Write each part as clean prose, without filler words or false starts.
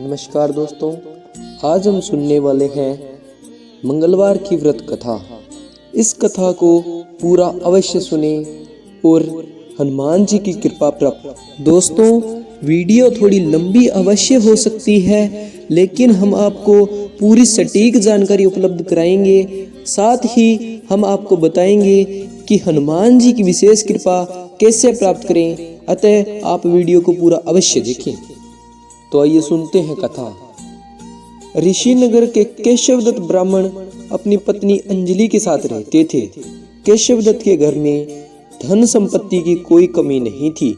नमस्कार दोस्तों, आज हम सुनने वाले हैं मंगलवार की व्रत कथा। इस कथा को पूरा अवश्य सुने और हनुमान जी की कृपा प्राप्त। दोस्तों, वीडियो थोड़ी लंबी अवश्य हो सकती है, लेकिन हम आपको पूरी सटीक जानकारी उपलब्ध कराएंगे। साथ ही हम आपको बताएंगे कि हनुमान जी की विशेष कृपा कैसे प्राप्त करें। अतः आप वीडियो को पूरा अवश्य देखें। तो आइए सुनते हैं कथा। ऋषिनगर के केशवदत्त ब्राह्मण अपनी पत्नी अंजलि के साथ रहते थे। केशवदत्त के घर में धन संपत्ति की कोई कमी नहीं थी।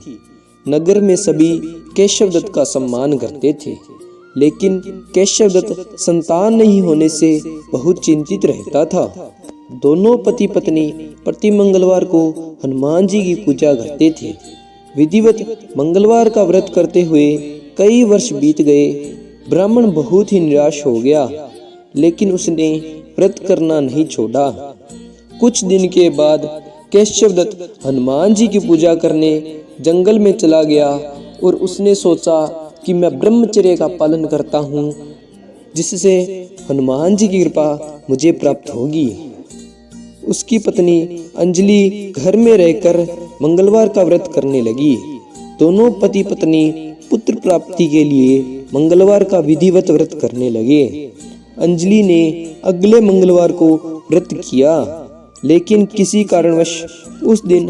नगर में सभी केशवदत्त का सम्मान करते थे, लेकिन केशवदत्त संतान नहीं होने से बहुत चिंतित रहता था। दोनों पति पत्नी प्रति मंगलवार को हनुमान जी की पूजा करते थे। विधिवत मंगलवार का व्रत करते हुए कई वर्ष बीत गए। ब्राह्मण बहुत ही निराश हो गया, लेकिन उसने व्रत करना नहीं छोड़ा। कुछ दिन के बाद केशवदत्त हनुमान जी की पूजा करने जंगल में चला गया और उसने सोचा कि मैं ब्रह्मचर्य का पालन करता हूँ, जिससे हनुमान जी की कृपा मुझे प्राप्त होगी। उसकी पत्नी अंजलि घर में रहकर मंगलवार का व्रत करने लगी। दोनों पति पत्नी पुत्र प्राप्ति के लिए मंगलवार का विधिवत व्रत करने लगे। अंजलि ने अगले मंगलवार को व्रत किया, लेकिन किसी कारणवश उस दिन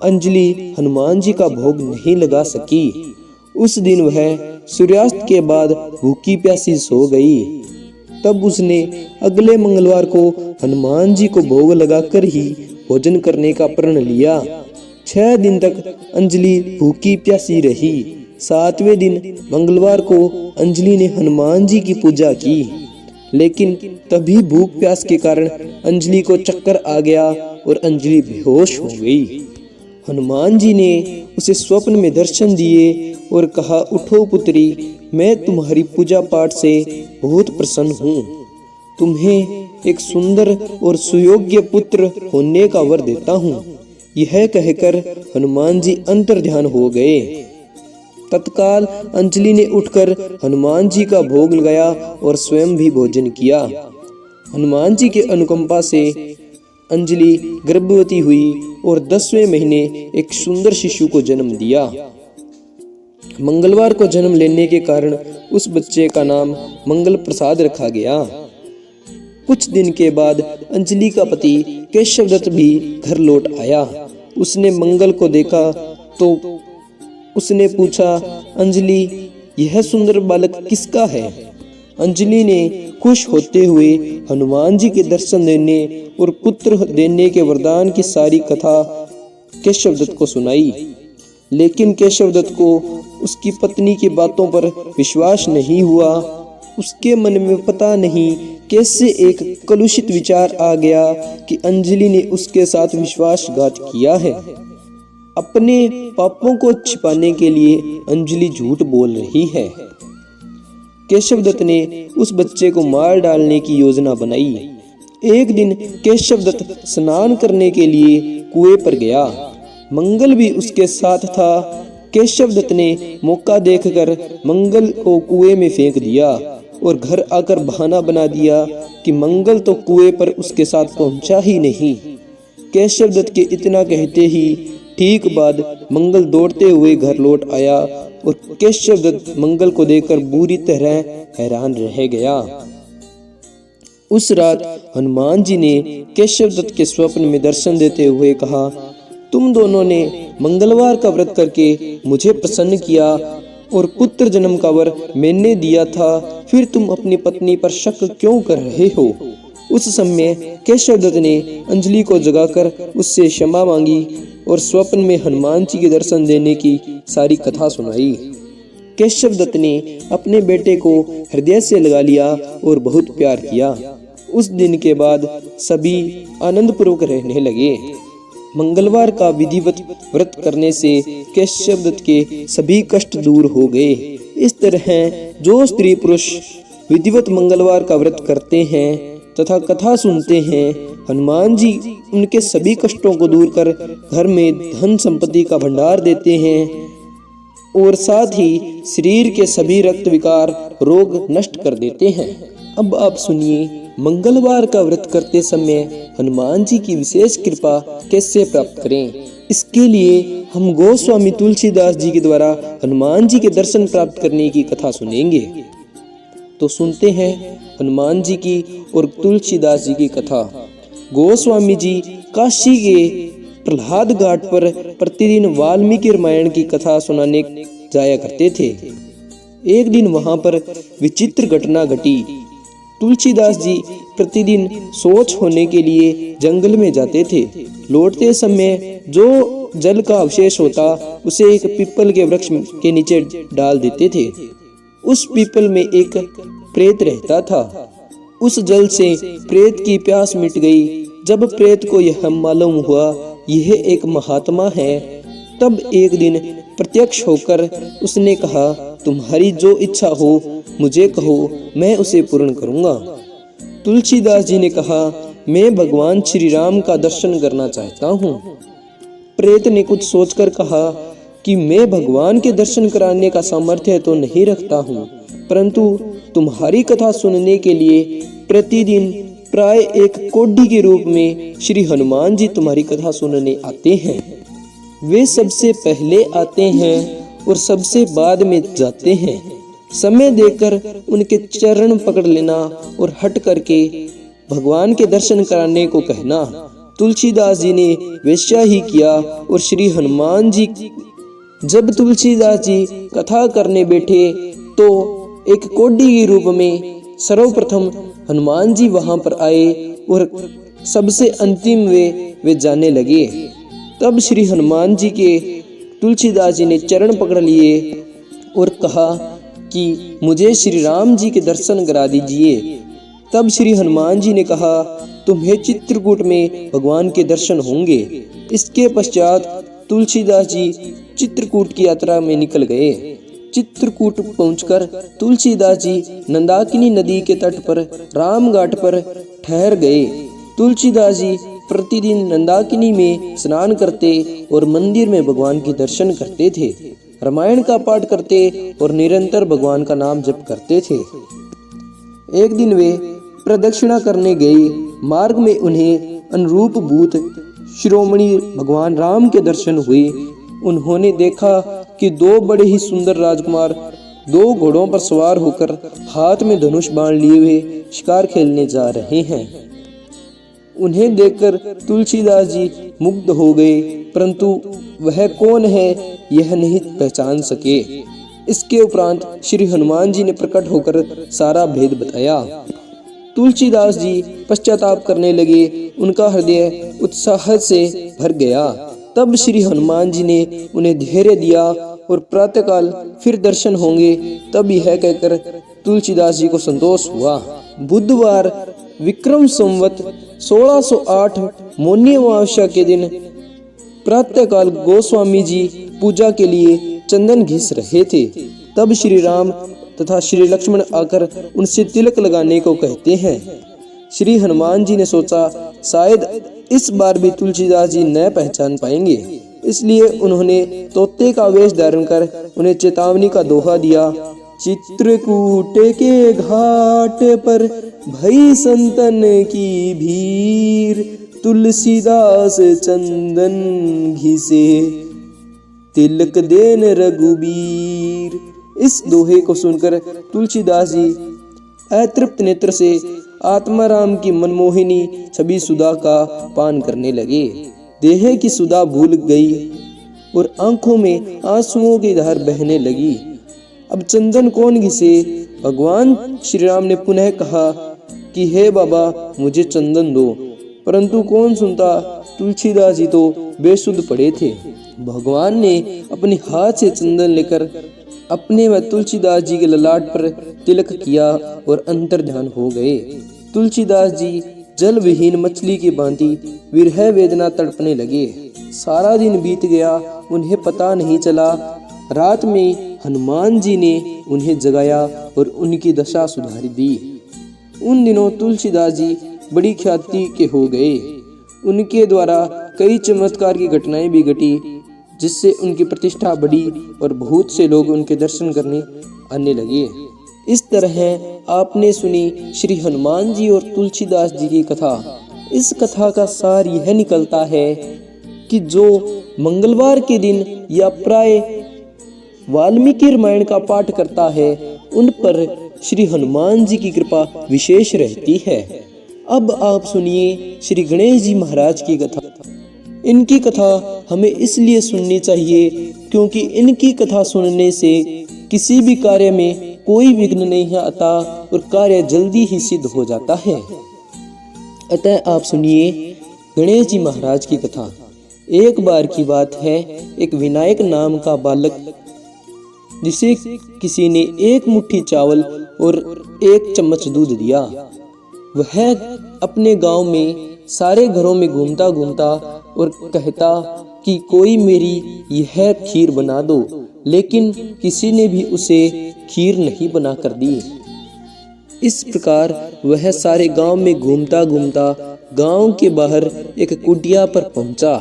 अंजलि हनुमान जी का भोग नहीं लगा सकी। उस दिन वह सूर्यास्त के बाद भूखी प्यासी सो गई। तब उसने अगले मंगलवार को हनुमान जी को भोग लगाकर ही भोजन करने का प्रण लिया। 6 दिन तक अंजलि भूखी प्यासी रही। 7वें दिन मंगलवार को अंजलि ने हनुमान जी की पूजा की, लेकिन तभी भूख प्यास के कारण अंजलि को चक्कर आ गया और अंजलि बेहोश हो गई। हनुमान जी ने उसे स्वप्न में दर्शन दिए और कहा, उठो पुत्री, मैं तुम्हारी पूजा पाठ से बहुत प्रसन्न हूँ। तुम्हें एक सुंदर और सुयोग्य पुत्र होने का वर देता हूँ। यह कहकर हनुमान जी अंतर्ध्यान हो गए। तत्काल अंजलि ने उठकर हनुमान जी का भोग लगाया और स्वयं भी भोजन किया। हनुमान जी के अनुकंपा से अंजलि गर्भवती हुई और 10वें महीने एक सुंदर शिशु को जन्म दिया। मंगलवार को जन्म लेने के कारण उस बच्चे का नाम मंगल प्रसाद रखा गया। कुछ दिन के बाद अंजलि का पति केशवदत्त भी घर लौट आया। उसने मंगल को देखा तो उसने पूछा, अंजलि, यह सुंदर बालक किसका है? अंजलि ने खुश होते हुए हनुमान जी के दर्शन देने और पुत्र देने के वरदान की सारी कथा केशवदत्त को सुनाई। लेकिन केशवदत्त को उसकी पत्नी की बातों पर विश्वास नहीं हुआ। उसके मन में पता नहीं कैसे एक कलुषित विचार आ गया कि अंजलि ने उसके साथ विश्वासघात किया है। अपने पापों को छिपाने के लिए अंजलि झूठ बोल रही है। केशवदत्त ने उस बच्चे को मार डालने की योजना बनाई। एक दिन केशवदत्त स्नान करने के लिए कुएं पर गया। मंगल भी उसके साथ था। केशवदत्त ने मौका देखकर मंगल को कुएं में फेंक दिया और घर आकर बहाना बना दिया कि मंगल तो कुएं पर उसके साथ पहुंचा ही नहीं। केशवदत्त के इतना कहते ही ठीक बाद मंगल दौड़ते हुए घर लौट आया और केशवदत्त मंगल को देखकर बुरी तरह हैरान रह गया। उस रात हनुमान जी ने केशवदत्त के स्वप्न में दर्शन देते हुए कहा, तुम दोनों ने मंगलवार का व्रत करके मुझे प्रसन्न किया और पुत्र जन्म का वर मैंने दिया था, फिर तुम अपनी पत्नी पर शक क्यों कर रहे हो? उस समय केशवदत्त ने अंजलि को जगाकर उससे क्षमा मांगी और स्वप्न में हनुमान जी के दर्शन देने की सारी कथा सुनाई। केशवदत्त ने अपने बेटे को हृदय से लगा लिया और बहुत प्यार किया। उस दिन के बाद सभी आनंद पूर्वक रहने लगे। मंगलवार का विधिवत व्रत करने से केशवदत्त के सभी कष्ट दूर हो गए। इस तरह जो स्त्री पुरुष विधिवत मंगलवार का व्रत करते हैं तथा कथा सुनते हैं, हनुमान जी उनके सभी कष्टों को दूर कर घर में धन संपत्ति का भंडार देते हैं और साथ ही शरीर के सभी रक्त विकार रोग नष्ट कर देते हैं। अब आप सुनिए, मंगलवार का व्रत करते समय हनुमान जी की विशेष कृपा कैसे प्राप्त करें। इसके लिए हम गोस्वामी तुलसीदास जी के द्वारा हनुमान जी के दर्शन प्राप्त करने की कथा सुनेंगे। तो सुनते हैं हनुमान जी की और तुलसीदास जी की कथा। गोस्वामी जी काशी के प्रहलाद घाट पर प्रतिदिन वाल्मीकि रामायण की कथा सुनाने जाया करते थे। एक दिन वहां पर विचित्र घटना घटी। तुलसीदास जी प्रतिदिन शौच होने के लिए जंगल में जाते थे। लौटते समय जो जल का अवशेष होता उसे एक पीपल के वृक्ष के नीचे डाल देते थे। उस पीपल में एक प्रेत रहता था। उस जल से प्रेत की प्यास मिट गई। जब प्रेत को यह मालूम हुआ यह एक महात्मा है, तब एक दिन प्रत्यक्ष होकर उसने कहा, तुम्हारी जो इच्छा हो मुझे कहो, मैं उसे पूर्ण करूंगा। तुलसीदास जी ने कहा, मैं भगवान श्री राम का दर्शन करना चाहता हूँ। प्रेत ने कुछ सोचकर कहा कि मैं भगवान के दर्शन कराने का सामर्थ्य तो नहीं रखता हूँ, परंतु तुम्हारी कथा सुनने के लिए प्रतिदिन प्राय एक कोढ़ी के रूप में श्री हनुमान जी तुम्हारी कथा सुनने आते हैं। वे सबसे पहले आते हैं और सबसे बाद में जाते हैं। समय देकर उनके चरण पकड़ लेना और हट करके भगवान के दर्शन कराने को कहना। तुलसीदास जी ने वैसा ही किया और श्री हनुमान जी, जब तुलसीदास जी कथा करने बैठे तो एक कोढ़ी के रूप में सर्वप्रथम हनुमान जी वहां पर आए और सबसे अंतिम वे जाने लगे। तब श्री हनुमान जी के तुलसीदास जी ने चरण पकड़ लिए और कहा कि मुझे श्री राम जी के दर्शन करा दीजिए। तब श्री हनुमान जी ने कहा, तुम्हें चित्रकूट में भगवान के दर्शन होंगे। इसके पश्चात तुलसीदास जी चित्रकूट की यात्रा में निकल गए। चित्रकूट पहुंचकर तुलसीदास जी नंदाकिनी नदी के तट पर राम घाट पर ठहर गए। तुलसीदास जी प्रतिदिन नंदाकिनी में स्नान करते और मंदिर में भगवान के दर्शन करते थे, रामायण का पाठ करते और निरंतर भगवान का नाम जप करते थे। एक दिन वे प्रदक्षिणा करने गए। मार्ग में उन्हें अनुरूप भूत शिरोमणि भगवान राम के दर्शन हुए। उन्होंने देखा कि दो बड़े ही सुंदर राजकुमार दो घोड़ों पर सवार होकर हाथ में धनुष बाण लिए हुए शिकार खेलने जा रहे हैं। उन्हें देखकर तुलसीदास जी मुग्ध हो गए, परंतु वह कौन है यह नहीं पहचान सके। इसके उपरांत श्री हनुमान जी ने प्रकट होकर सारा भेद बताया। तुलसीदास जी पश्चाताप करने लगे। उनका हृदय उत्साह से भर गया। तब श्री हनुमान जी ने उन्हें धैर्य दिया और प्रातःकाल फिर दर्शन होंगे। तब यह कहकर तुलसीदास जी को संतोष हुआ। बुधवार विक्रम संवत 1608 मौनी अमावस्या के दिन प्रातःकाल गोस्वामी जी पूजा के लिए चंदन घिस रहे थे। तब श्री राम तथा श्री लक्ष्मण आकर उनसे तिलक लगाने को कहते हैं। श्री हनुमान जी ने सोचा शायद इस बार भी तुलसीदास जी न पहचान पाएंगे, इसलिए उन्होंने तोते का वेश धारण कर उन्हें चेतावनी का दोहा दिया। चित्रकूट के घाट पर भई संतन की भीड़, तुलसीदास चंदन घिसे तिलक देन रघुबीर। इस दोहे को सुनकर तुलसीदास जी अतृप्त नेत्र से आत्माराम की मनमोहिनी छवि सुधा का पान करने लगे। देह की सुधा भूल गई और आंखों में आंसुओं की धार बहने लगी। अब चंदन कौन घिसे? भगवान श्री राम ने पुनः कहा कि हे बाबा मुझे चंदन दो, परंतु कौन सुनता। तुलसीदास जी तो बेसुध पड़े थे। भगवान ने अपने हाथ से चंदन लेकर अपने व तुलसीदास जी के ललाट पर तिलक किया और अंतर ध्यान हो गए। तुलसीदास जी जल विहीन मछली की भांति विरह वेदना तड़पने लगे। सारा दिन बीत गया, उन्हें पता नहीं चला। रात में हनुमान जी ने उन्हें जगाया और उनकी दशा सुधार दी। उन दिनों तुलसीदास जी बड़ी ख्याति के हो गए। उनके द्वारा कई चमत्कार की घटनाएं भी घटी। जिससे उनकी प्रतिष्ठा बढ़ी और बहुत से लोग उनके दर्शन करने आने लगे। इस तरह आपने सुनी श्री हनुमान जी और तुलसीदास जी की कथा। इस कथा का सार यह निकलता है कि जो मंगलवार के दिन या प्राय वाल्मीकि रामायण का पाठ करता है उन पर श्री हनुमान जी की कृपा विशेष रहती है। अब आप सुनिए श्री गणेश जी महाराज की कथा। इनकी कथा हमें इसलिए सुननी चाहिए क्योंकि इनकी कथा सुनने से किसी भी कार्य में कोई विघ्न नहीं आता और कार्य जल्दी ही सिद्ध हो जाता है। अतः आप सुनिए गणेश जी महाराज की कथा। एक बार की बात है, एक विनायक नाम का बालक जिसे किसी ने एक मुट्ठी चावल और एक चम्मच दूध दिया, वह अपने गांव में सारे घरों में घूमता घूमता और कहता कि कोई मेरी यह खीर बना दो, लेकिन किसी ने भी उसे खीर नहीं बना कर दी। इस प्रकार वह सारे गांव में घूमता घूमता गांव के बाहर एक कुटिया पर पहुंचा।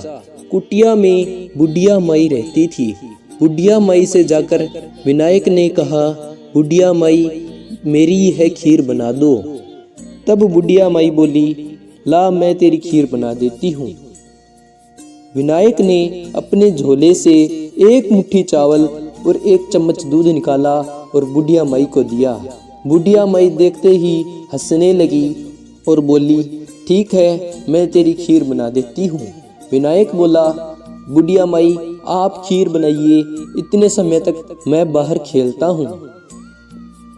कुटिया में बुढ़िया माई रहती थी। बुढ़िया माई से जाकर विनायक ने कहा, बुढ़िया माई मेरी यह खीर बना दो। तब बुढ़िया माई बोली, ला मैं तेरी खीर बना देती हूँ। विनायक ने अपने झोले से एक मुट्ठी चावल और एक चम्मच दूध निकाला और बुढ़िया माई को दिया। बुढ़िया माई देखते ही हंसने लगी और बोली, ठीक है मैं तेरी खीर बना देती हूँ। विनायक बोला, बुढ़िया माई आप खीर बनाइए, इतने समय तक मैं बाहर खेलता हूँ।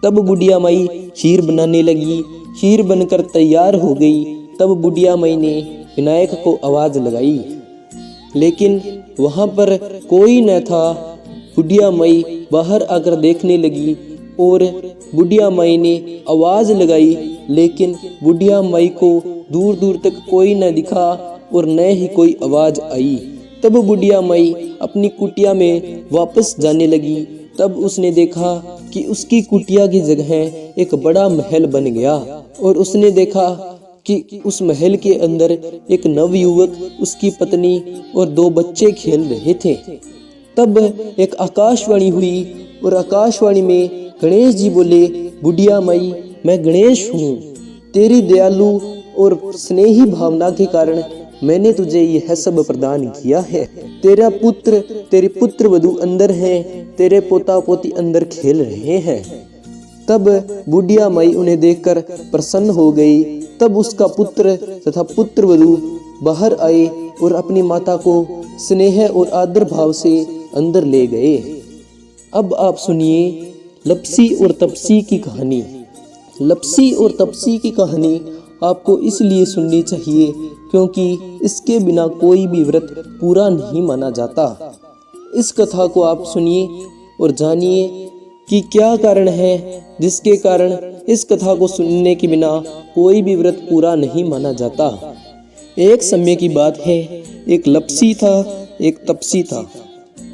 तब बुढ़िया माई खीर बनाने लगी। खीर बनकर तैयार हो गई। तब बुढ़िया माई ने विनायक को आवाज लगाई, लेकिन वहां पर कोई न था। बुढ़िया माई बाहर आकर देखने लगी और बुढ़िया माई ने आवाज लगाई, लेकिन बुढ़िया माई को दूर दूर तक कोई न दिखा और न ही कोई आवाज आई। तब बुढ़िया माई अपनी कुटिया में वापस जाने लगी। तब उसने देखा कि उसकी कुटिया की जगह एक बड़ा महल बन गया और उसने देखा कि उस महल के अंदर एक नवयुवक, उसकी पत्नी और 2 बच्चे खेल रहे थे। तब एक आकाशवाणी हुई और आकाशवाणी में गणेश जी बोले, बुढ़िया माई मैं गणेश हूँ। तेरी दयालु और स्नेही भावना के कारण मैंने तुझे यह सब प्रदान किया है। तेरा पुत्र, तेरे पुत्र वधू अंदर हैं, तेरे पोता पोती अंदर खेल रहे हैं। तब बुढ़िया माई उन्हें देखकर प्रसन्न हो गई। तब उसका पुत्र तथा पुत्र वधू बाहर आए और अपनी माता को स्नेह और आदर भाव से अंदर ले गए। अब आप सुनिए लपसी और तपसी की कहानी। लपसी और तपसी की कहानी आपको इसलिए सुननी चाहिए क्योंकि इसके बिना कोई भी व्रत पूरा नहीं माना जाता। इस कथा को आप सुनिए और जानिए कि क्या कारण है जिसके कारण इस कथा को सुनने के बिना कोई भी व्रत पूरा नहीं माना जाता। एक समय की बात है, एक लपसी था, एक तपसी था।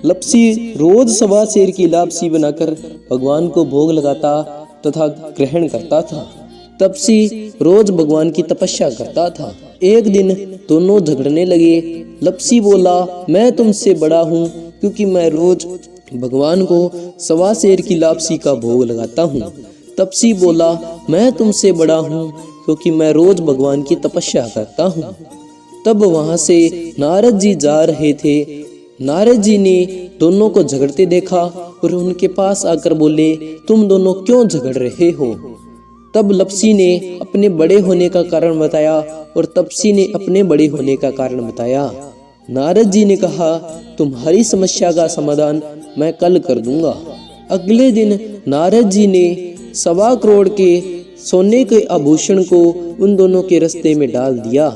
लपसी रोज 1.25 सेर की लापसी बनाकर भगवान को भोग लगाता तथा ग्रहण करता था। तपसी रोज भगवान की तपस्या करता था। एक दिन दोनों झगड़ने लगे। लपसी बोला, मैं तुमसे बड़ा हूँ क्योंकि मैं रोज भगवान को 1.25 सेर की लापसी का भोग लगाता हूँ। तपसी बोला, मैं तुमसे बड़ा हूँ क्योंकि मैं रोज भगवान की तपस्या करता हूँ। तब वहां से नारद जी जा रहे थे। नारद जी ने दोनों को झगड़ते देखा और उनके पास आकर बोले, तुम दोनों क्यों झगड़ रहे हो? तब लपसी ने अपने बड़े होने का कारण बताया और तपसी ने अपने बड़े होने का कारण बताया। नारद जी ने कहा, तुम्हारी समस्या का समाधान मैं कल कर दूंगा। अगले दिन नारद जी ने 1.25 करोड़ के सोने के आभूषण को उन दोनों के रास्ते में डाल दिया।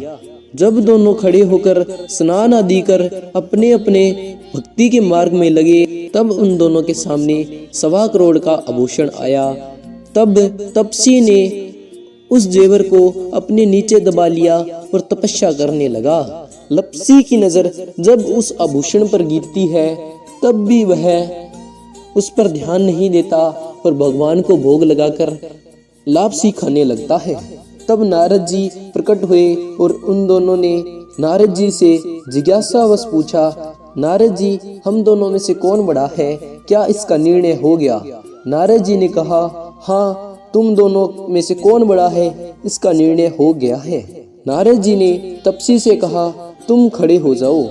जब दोनों खड़े होकर स्नान आदि कर अपने अपने भक्ति के मार्ग में लगे, तब उन दोनों के सामने 1.25 करोड़ का आभूषण आया। तब तपसी ने उस जेवर को अपने नीचे दबा लिया और तपस्या करने लगा। लपसी की नजर जब उस आभूषण पर गिरती है तब भी वह उस पर ध्यान नहीं देता और भगवान को भोग लगाकर लापसी खाने लगता है। तब नारद जी प्रकट हुए और उन दोनों ने नारद जी से जिज्ञासावश पूछा, नारद जी, हम दोनों में से कौन बड़ा है, क्या इसका निर्णय हो गया? नारद जी ने कहा, हाँ, तुम दोनों में से कौन बड़ा है, इसका निर्णय हो गया है। नारद जी ने तपसी से कहा, तुम खड़े हो जाओ।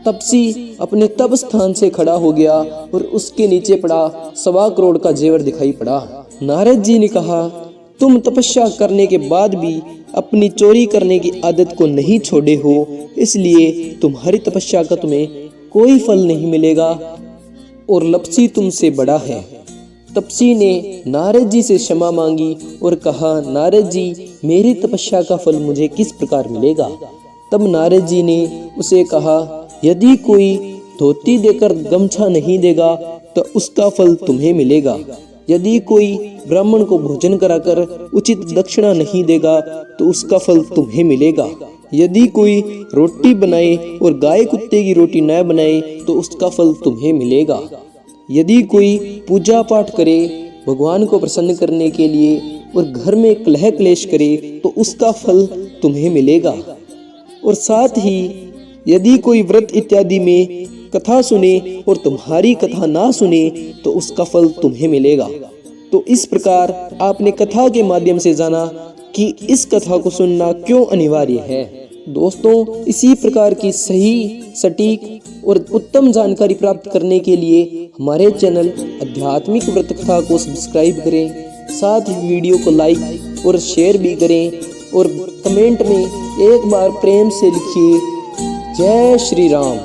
तपसी अपने तप स्थान से खड़ा हो गया और उसके नीचे पड़ा 1.25 करोड़ का जेवर दिखाई पड़ा। नारद जी ने कहा, तुम तपस्या करने के बाद भी अपनी चोरी करने की आदत को नहीं छोड़े हो, इसलिए तुम्हारी तपस्या का तुम्हें कोई फल नहीं मिलेगा और लपसी तुमसे बड़ा है। तपसी ने नारद जी से क्षमा मांगी और कहा, नारद जी, मेरी तपस्या का फल मुझे किस प्रकार मिलेगा? तब नारद जी ने उसे कहा, यदि कोई धोती देकर गमछा नहीं देगा तो उसका फल तुम्हें मिलेगा। यदि कोई ब्राह्मण को भोजन कराकर उचित दक्षिणा नहीं देगा तो उसका फल तुम्हें मिलेगा। यदि कोई रोटी बनाए और गाय कुत्ते की रोटी न बनाए तो उसका फल तुम्हें मिलेगा। यदि कोई पूजा पाठ करे भगवान को प्रसन्न करने के लिए और घर में कलह क्लेश करे तो उसका फल तुम्हें मिलेगा। और साथ ही यदि कोई व्रत इत्यादि में कथा सुने और तुम्हारी कथा ना सुने तो उसका फल तुम्हें मिलेगा। तो इस प्रकार आपने कथा के माध्यम से जाना कि इस कथा को सुनना क्यों अनिवार्य है। दोस्तों, इसी प्रकार की सही, सटीक और उत्तम जानकारी प्राप्त करने के लिए हमारे चैनल आध्यात्मिक व्रत कथा को सब्सक्राइब करें। साथ ही वीडियो को लाइक और शेयर भी करें और कमेंट में एक बार प्रेम से लिखिए, जय श्री राम।